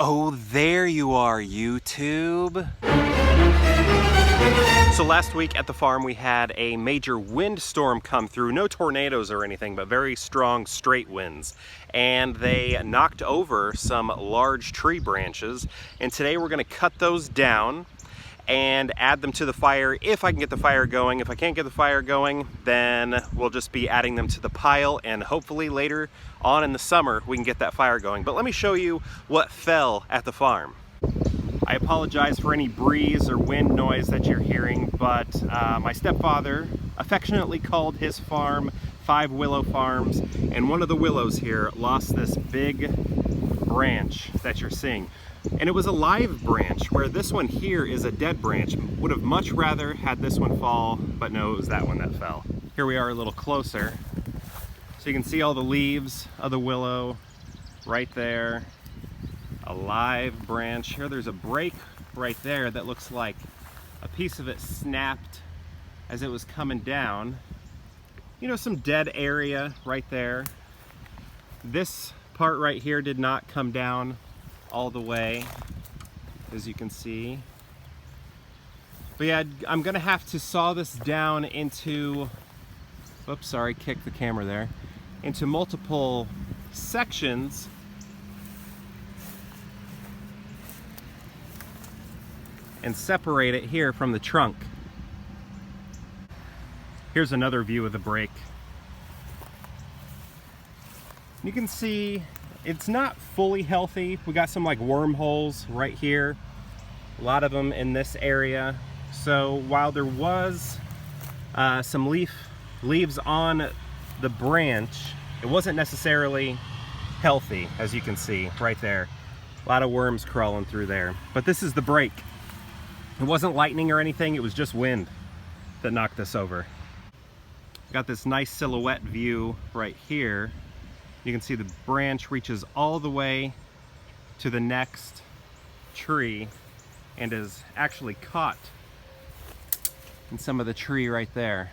Oh, there you are, YouTube. So last week at the farm we had a major windstorm come through. No tornadoes or anything, but very strong straight winds. And they knocked over some large tree branches. And today we're gonna cut those down and add them to the fire if I can get the fire going. If I can't get the fire going, then we'll just be adding them to the pile, and hopefully later on in the summer we can get that fire going. But let me show you what fell at the farm. I apologize for any breeze or wind noise that you're hearing, but my stepfather affectionately called his farm 5 Willow Farms, and one of the willows here lost this big branch that you're seeing. And it was a live branch, where this one here is a dead branch. Would have much rather had this one fall, but no, it was that one that fell. Here we are a little closer. So you can see all the leaves of the willow right there. A live branch. Here there's a break right there that looks like a piece of it snapped as it was coming down. You know, some dead area right there. This part right here did not come down all the way, as you can see. But yeah, I'm gonna have to saw this down into, oops, sorry, kicked the camera there, into multiple sections and separate it here from the trunk. Here's another view of the break. You can see it's not fully healthy. We got some like wormholes right here, a lot of them in this area. So while there was some leaves on the branch, it wasn't necessarily healthy, as you can see right there. A lot of worms crawling through there. But this is the break. It wasn't lightning or anything, it was just wind that knocked this over. Got this nice silhouette view right here. You can see the branch reaches all the way to the next tree and is actually caught in some of the tree right there.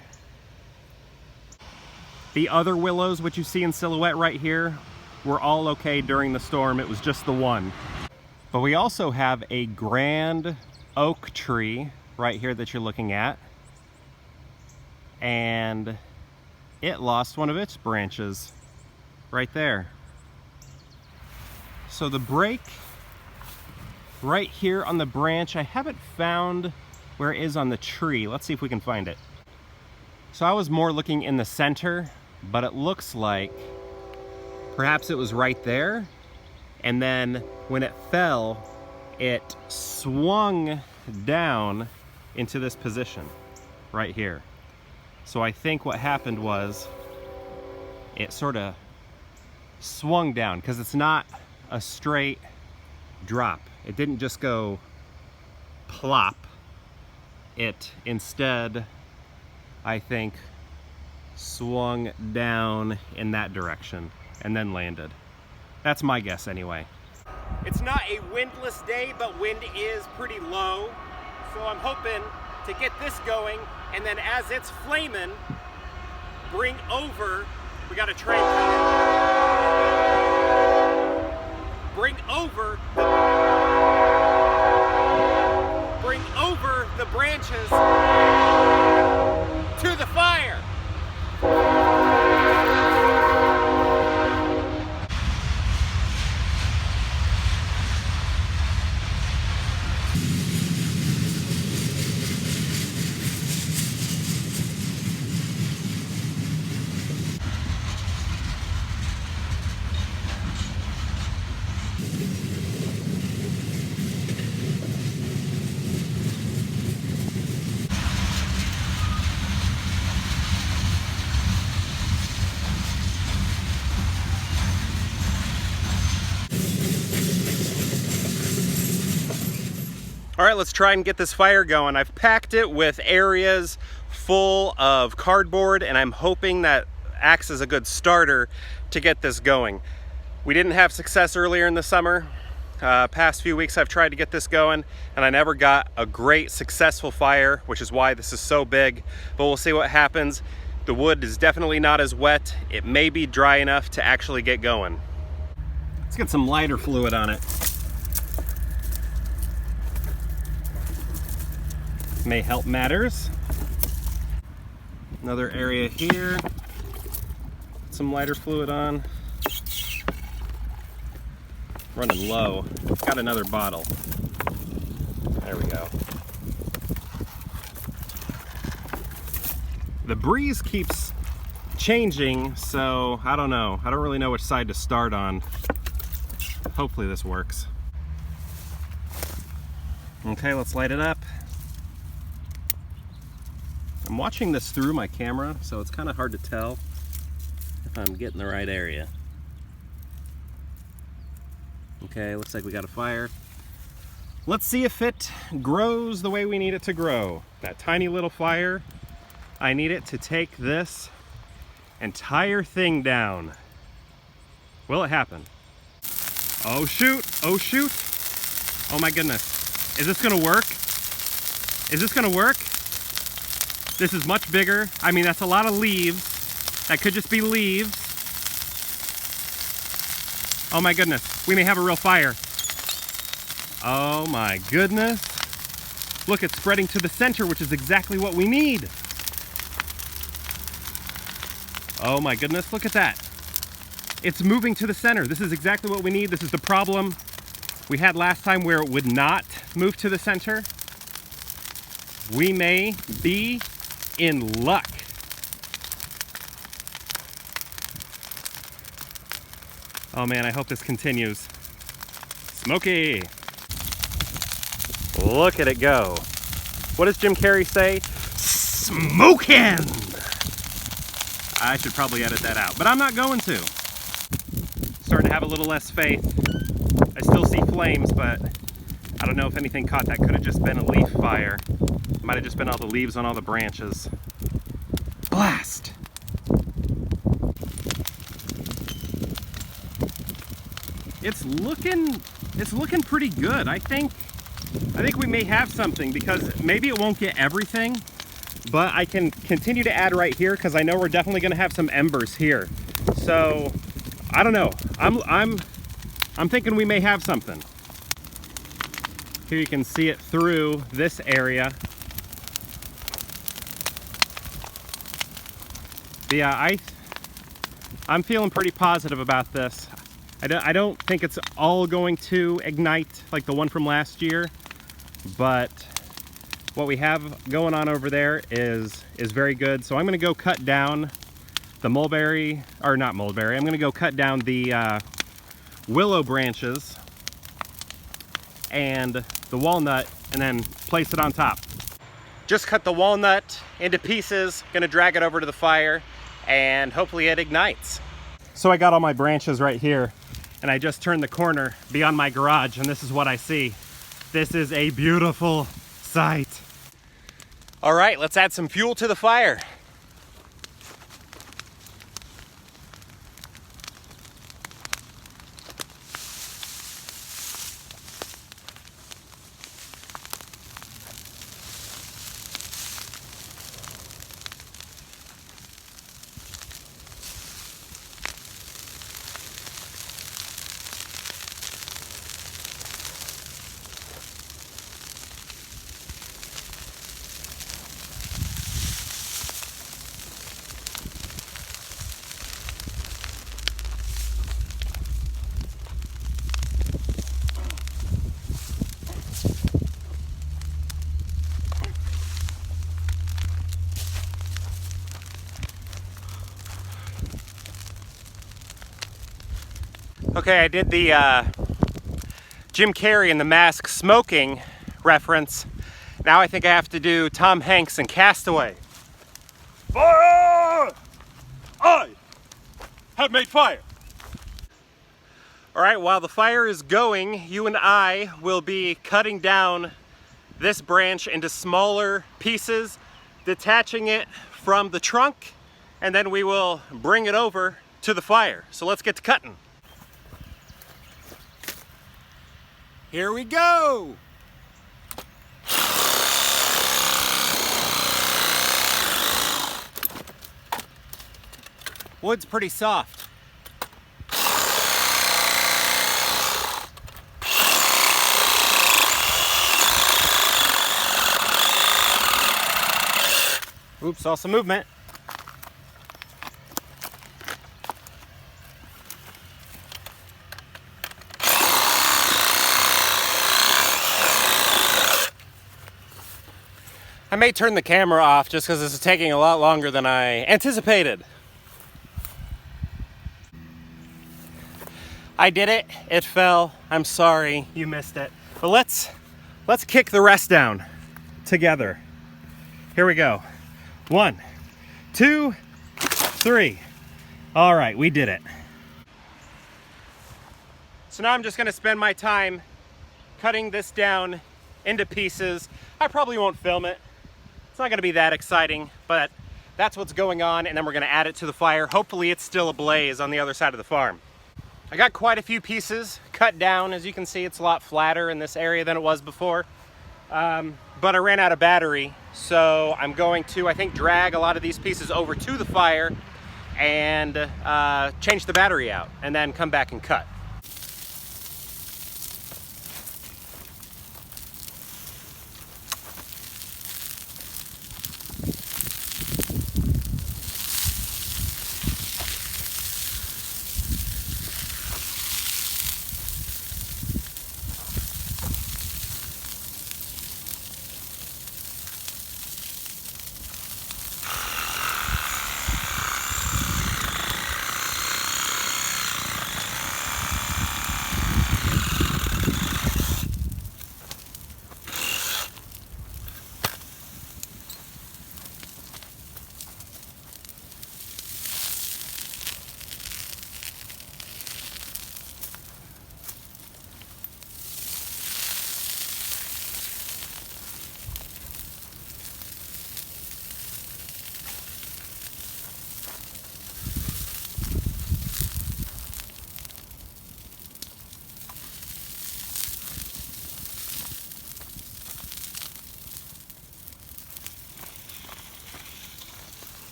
The other willows, which you see in silhouette right here, were all okay during the storm. It was just the one. But we also have a grand oak tree right here that you're looking at, and it lost one of its branches right there. So the break right here on the branch, I haven't found where it is on the tree. Let's see if we can find it. So I was more looking in the center, but it looks like perhaps it was right there, and then when it fell, it swung down into this position right here. So I think what happened was it sort of swung down, because it's not a straight drop. It didn't just go plop. It instead, I think, swung down in that direction and then landed. That's my guess anyway. It's not a windless day, but wind is pretty low. So I'm hoping to get this going, and then as it's flaming, bring over, we got a train coming. Bring over the branches to the fire. All right, let's try and get this fire going. I've packed it with areas full of cardboard, and I'm hoping that acts as a good starter to get this going. We didn't have success earlier in the summer. Past few weeks I've tried to get this going, and I never got a great successful fire, which is why this is so big, but we'll see what happens. The wood is definitely not as wet. It may be dry enough to actually get going. Let's get some lighter fluid on it. may help matters. Another area here. Put some lighter fluid on. Running low. Got another bottle. There we go. The breeze keeps changing, so I don't know. I don't really know which side to start on. Hopefully this works. Okay, let's light it up. I'm watching this through my camera, so it's kind of hard to tell if I'm getting the right area. Okay, looks like we got a fire. Let's see if it grows the way we need it to grow. That tiny little fire, I need it to take this entire thing down. Will it happen? Oh shoot, oh shoot. Oh my goodness. Is this gonna work? Is this gonna work? This is much bigger. I mean, that's a lot of leaves. That could just be leaves. Oh my goodness, we may have a real fire. Oh my goodness. Look, it's spreading to the center, which is exactly what we need. Oh my goodness, look at that. It's moving to the center. This is exactly what we need. This is the problem we had last time where it would not move to the center. We may be in luck. Oh man, I hope this continues. Smoky! Look at it go. What does Jim Carrey say? Smokin'! I should probably edit that out, but I'm not going to. Starting to have a little less faith. I still see flames, but I don't know if anything caught. That could have just been a leaf fire. It might have just been all the leaves on all the branches. Blast! It's looking pretty good. I think we may have something, because maybe it won't get everything, but I can continue to add right here because I know we're definitely going to have some embers here. So I don't know. I'm thinking we may have something. Here you can see it through this area. But yeah, I'm feeling pretty positive about this. I don't think it's all going to ignite like the one from last year, but what we have going on over there is very good. So I'm going to go cut down the mulberry, or not mulberry, I'm going to go cut down the willow branches and the walnut and then place it on top. Just cut the walnut into pieces, going to drag it over to the fire and hopefully it ignites. So I got all my branches right here, and I just turned the corner beyond my garage, and this is what I see. This is a beautiful sight. All right, let's add some fuel to the fire. Okay, I did the Jim Carrey in The Mask smoking reference. Now I think I have to do Tom Hanks in Castaway. Fire! I have made fire. All right, while the fire is going, you and I will be cutting down this branch into smaller pieces, detaching it from the trunk, and then we will bring it over to the fire. So let's get to cutting. Here we go! Wood's pretty soft. Oops, saw some movement. I may turn the camera off just because this is taking a lot longer than I anticipated. I did it. It fell. I'm sorry you missed it. But let's kick the rest down together. Here we go. 1, 2, 3. All right, we did it. So now I'm just going to spend my time cutting this down into pieces. I probably won't film it. It's not going to be that exciting, but that's what's going on, and then we're going to add it to the fire. Hopefully it's still ablaze on the other side of the farm. I got quite a few pieces cut down. As you can see, it's a lot flatter in this area than it was before. But I ran out of battery, so I'm going to, I think, drag a lot of these pieces over to the fire and change the battery out, and then come back and cut.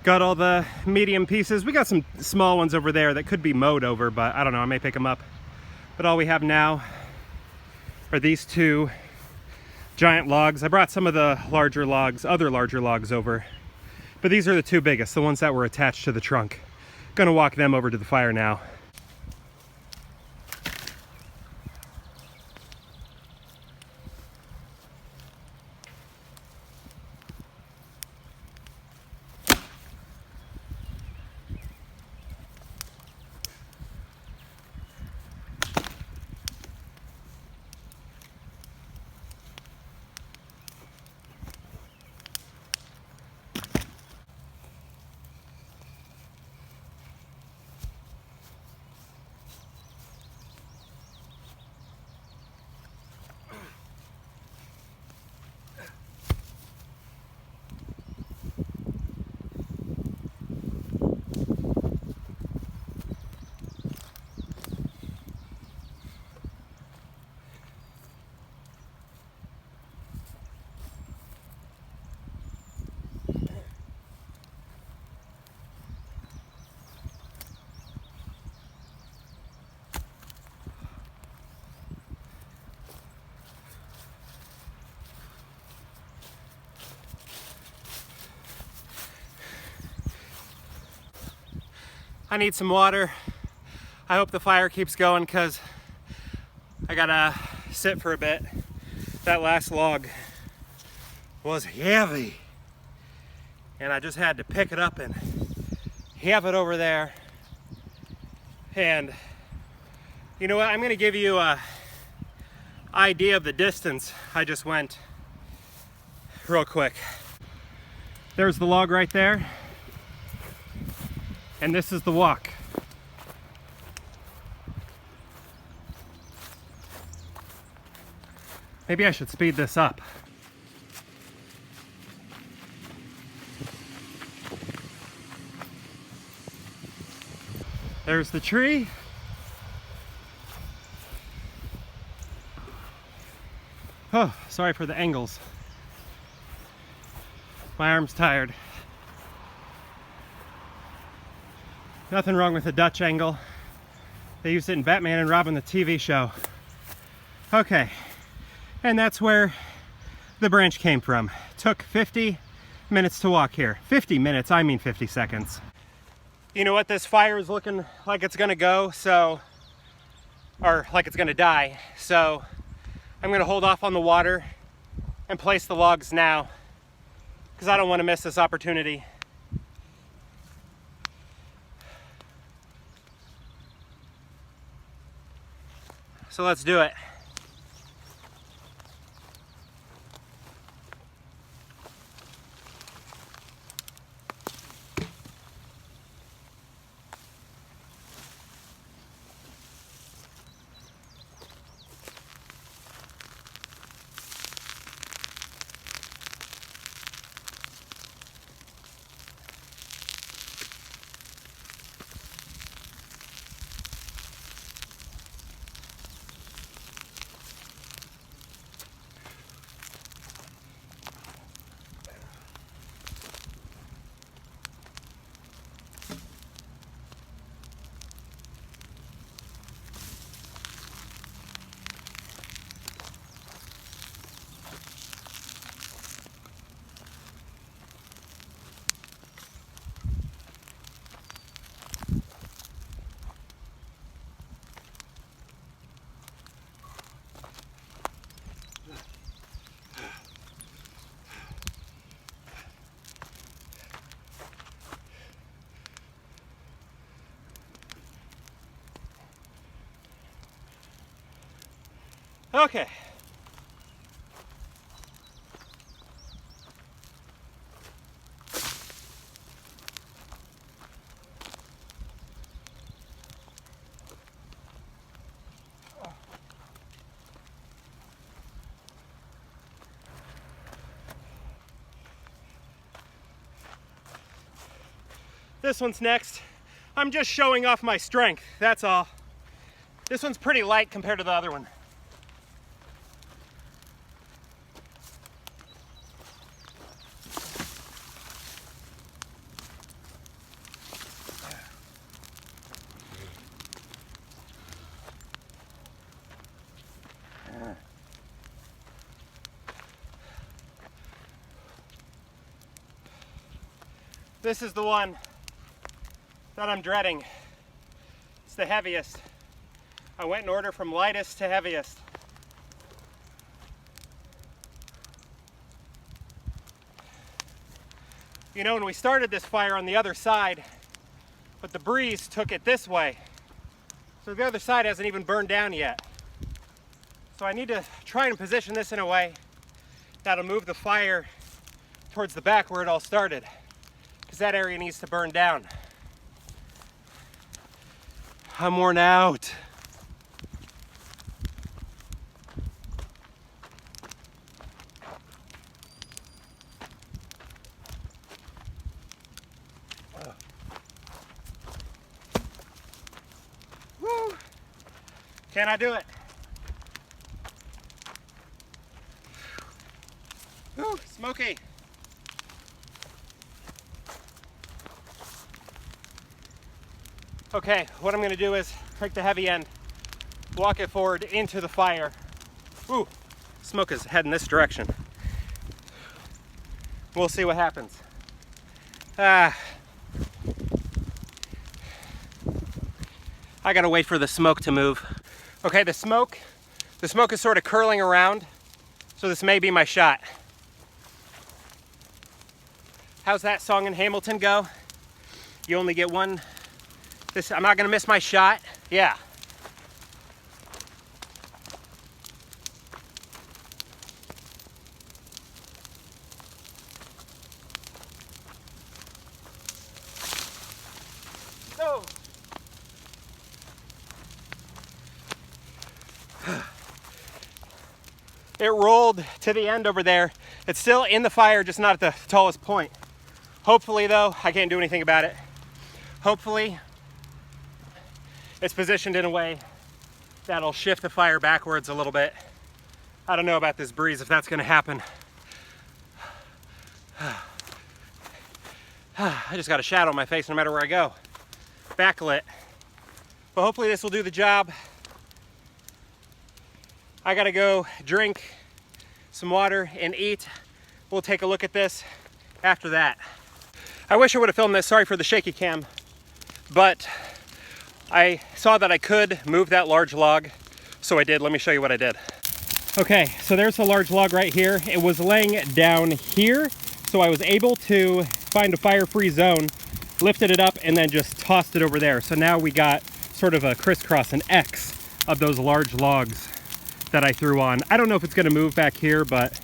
Got all the medium pieces. We got some small ones over there that could be mowed over, but I don't know, I may pick them up. But all we have now are these two giant logs. I brought some of the larger logs, other larger logs over, but these are the two biggest, the ones that were attached to the trunk. Gonna walk them over to the fire now. I need some water. I hope the fire keeps going because I gotta sit for a bit. That last log was heavy, and I just had to pick it up and have it over there. And you know what? I'm gonna give you a idea of the distance I just went real quick. There's the log right there, and this is the walk. Maybe I should speed this up. There's the tree. Oh, sorry for the angles. My arm's tired. Nothing wrong with the Dutch angle. They used it in Batman and Robin, the TV show. Okay, and that's where the branch came from. Took 50 minutes to walk here. 50 minutes, I mean 50 seconds. You know what, this fire is looking like it's gonna go, so, or like it's gonna die, so I'm gonna hold off on the water and place the logs now because I don't want to miss this opportunity. So let's do it. Okay. This one's next. I'm just showing off my strength, that's all. This one's pretty light compared to the other one. This is the one that I'm dreading. It's the heaviest. I went in order from lightest to heaviest. You know, when we started this fire on the other side, but the breeze took it this way. So the other side hasn't even burned down yet. So I need to try and position this in a way that'll move the fire towards the back where it all started, because that area needs to burn down. I'm worn out. Woo! Can I do it? Woo, smoky. Okay, what I'm going to do is take the heavy end, walk it forward into the fire. Ooh, smoke is heading this direction. We'll see what happens. I gotta wait for the smoke to move. Okay, the smoke is sort of curling around, so this may be my shot. How's that song in Hamilton go? You only get one. I'm not gonna miss my shot. Yeah. So. It rolled to the end over there. It's still in the fire, just not at the tallest point. Hopefully though, I can't do anything about it. Hopefully, it's positioned in a way that'll shift the fire backwards a little bit. I don't know about this breeze, if that's gonna happen. I just got a shadow on my face no matter where I go. Backlit. But hopefully this will do the job. I gotta go drink some water and eat. We'll take a look at this after that. I wish I would have filmed this, sorry for the shaky cam, but I saw that I could move that large log, so I did. Let me show you what I did. Okay, so there's a large log right here. It was laying down here, so I was able to find a fire-free zone, lifted it up, and then just tossed it over there. So now we got sort of a crisscross, an X of those large logs that I threw on. I don't know if it's gonna move back here, but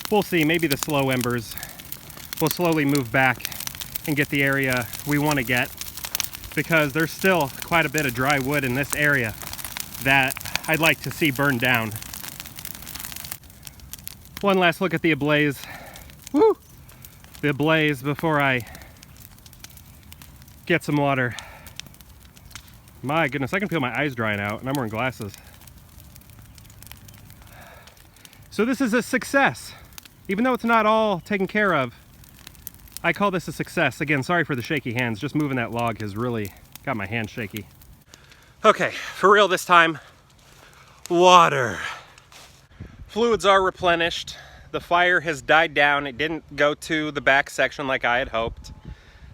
we'll see. Maybe the slow embers will slowly move back and get the area we want to get, because there's still quite a bit of dry wood in this area that I'd like to see burned down. One last look at the ablaze. Woo! The ablaze before I get some water. My goodness, I can feel my eyes drying out, and I'm wearing glasses. So this is a success. Even though it's not all taken care of, I call this a success. Again, sorry for the shaky hands. Just moving that log has really got my hands shaky. Okay, for real this time. Water. Fluids are replenished. The fire has died down. It didn't go to the back section like I had hoped.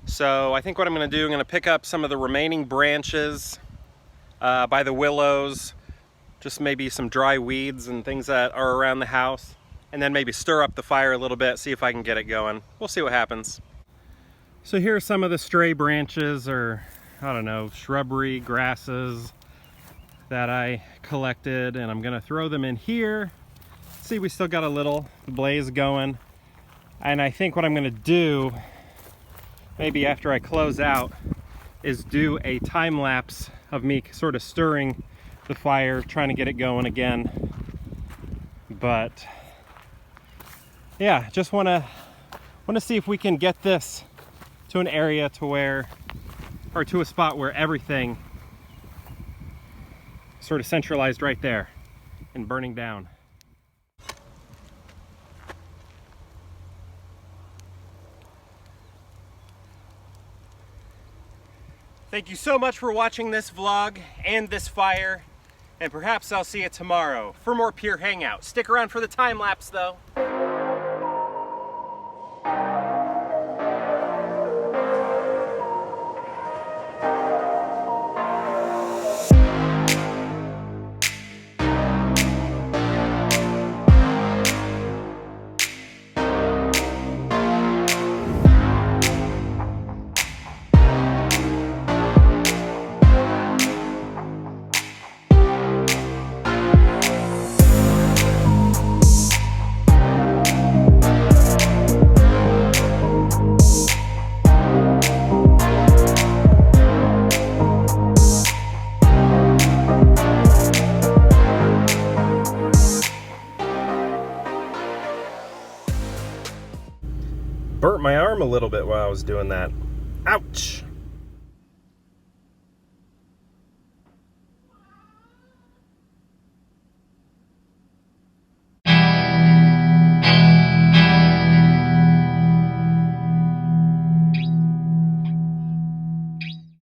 So I think what I'm gonna do, I'm gonna pick up some of the remaining branches by the willows, just maybe some dry weeds and things that are around the house, and then maybe stir up the fire a little bit, see if I can get it going. We'll see what happens. So here's some of the stray branches, or I don't know, shrubbery, grasses that I collected, and I'm gonna throw them in here. See, we still got a little blaze going. And I think what I'm gonna do, maybe after I close out, is do a time lapse of me sort of stirring the fire, trying to get it going again. But yeah, just want to see if we can get this to an area to where, or to a spot where everything sort of centralized right there and burning down. Thank you so much for watching this vlog and this fire, and perhaps I'll see you tomorrow for more Pure Hangout. Stick around for the time lapse though. Burnt my arm a little bit while I was doing that. Ouch!